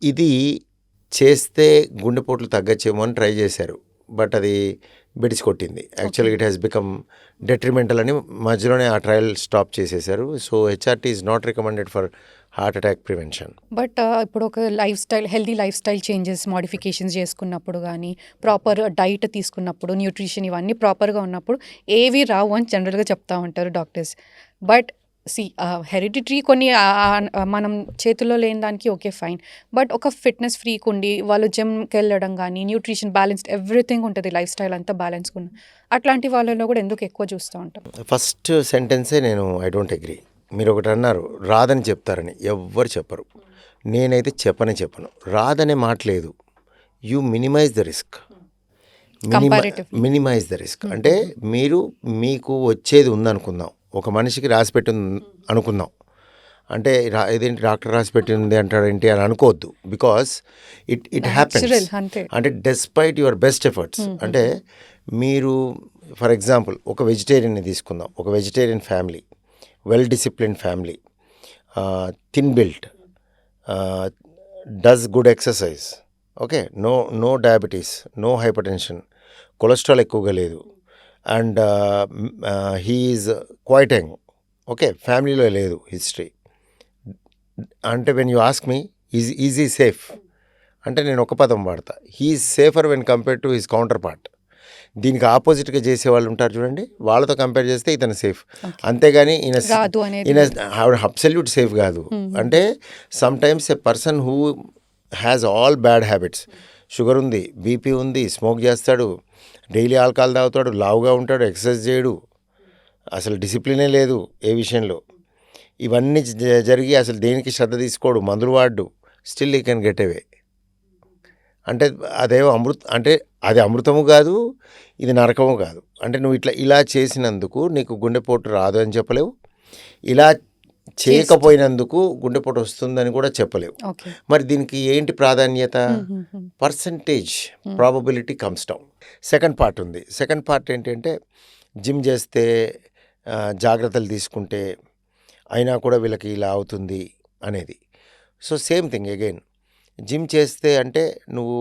ఇది చేస్తే గుండెపోట్లు తగ్గచ్చేమో అని ట్రై చేశారు. బట్ అది బెడిసి కొట్టింది. యాక్చువల్‌గా ఇట్ హాస్ బికమ్ డెట్రిమెంటల్ అని మధ్యలోనే ఆ ట్రయల్ స్టాప్ చేసేశారు. So HRT is not recommended for heart attack prevention. But ఇప్పుడు ఒక healthy life style changes, modifications చేసుకున్నప్పుడు గానీ, ప్రాపర్ డైట్ తీసుకున్నప్పుడు, న్యూట్రిషన్ ఇవన్నీ ప్రాపర్‌గా ఉన్నప్పుడు ఏవి రావు అని జనరల్‌గా చెప్తా ఉంటారు డాక్టర్స్. బట్ హెరిడిటరీ కొన్ని మనం చేతుల్లో లేని దానికి ఓకే ఫైన్. బట్ ఒక ఫిట్‌నెస్ ఫ్రీక్ ఉండి వాళ్ళు జిమ్‌కెళ్ళడం గానీ, న్యూట్రిషన్ బ్యాలెన్స్డ్ ఎవ్రీథింగ్ ఉంటది. లైఫ్ స్టైల్ అంతా బ్యాలెన్స్‌గా ఉన్న అట్లాంటి వాళ్ళలో కూడా ఎందుకు ఎక్కువ చూస్తూ ఉంటాం? ఫస్ట్ సెంటెన్సే నేను ఐ డోంట్ అగ్రీ. మీరొకటి అన్నారు రాదని చెప్తారని. ఎవ్వరు చెప్పరు. నేనైతే చెప్పను. రాదనే మాట లేదు. You minimize the risk. Comparatively. Minimize the risk. అంటే మీకు వచ్చేది ఉందనుకుందాం. ఒక మనిషికి రాసిపెట్టింది అనుకుందాం. అంటే ఇదేంటి డాక్టర్ రాసిపెట్టింది అంటాడేంటి అని అనుకోవద్దు. Because it happens. న్యాచురల్ అంతే. అంటే డెస్పైట్ యువర్ బెస్ట్ ఎఫర్ట్స్. అంటే మీరు ఫర్ ఎగ్జాంపుల్ ఒక వెజిటేరియన్ని తీసుకుందాం. ఒక vegetarian family, well disciplined family, thin built, does good exercise, okay, no diabetes, no hypertension, cholesterol ఎక్కువగా లేదు, and he is quite young, okay, ఫ్యామిలీలో లేదు హిస్టరీ. అంటే when you ask me is he safe అంటే నేను ఒక పదం వాడతా, he is safer when compare to his counterpart. దీనికి ఆపోజిట్గా చేసే వాళ్ళు ఉంటారు చూడండి, వాళ్ళతో కంపేర్ చేస్తే ఇతను సేఫ్. అంతేగాని రాదు అనేది. ఈయన అబ్సల్యూట్ సేఫ్ కాదు. అంటే some times a person who has all bad habits, sugar ఉంది, బీపీ ఉంది, స్మోక్ చేస్తాడు, డైలీ ఆల్కహాల్ తాగుతాడు, లావుగా ఉంటాడు, ఎక్సర్సైజ్ చేయడు, అసలు డిసిప్లినే లేదు ఏ విషయంలో, ఇవన్నీ జరిగి అసలు దేనికి శ్రద్ధ తీసుకోడు, మందులు వాడు, స్టిల్ ఈ కెన్ గెట్ అవే. అంటే అదేమో అంటే అది అమృతము కాదు, ఇది నరకము కాదు. అంటే నువ్వు ఇలా చేసినందుకు నీకు గుండెపోటు రాదు అని చెప్పలేవు, ఇలా చేయకపోయినందుకు గుండెపోటు వస్తుందని కూడా చెప్పలేవు. ఓకే. మరి దీనికి ఏంటి ప్రాధాన్యత? Percentage probability comes down. Second part ఉంది. సెకండ్ పార్ట్ ఏంటంటే జిమ్ చేస్తే జాగ్రత్తలు తీసుకుంటే అయినా కూడా వీళ్ళకి ఇలా అవుతుంది అనేది. So same thing again, gym చేస్తే అంటే నువ్వు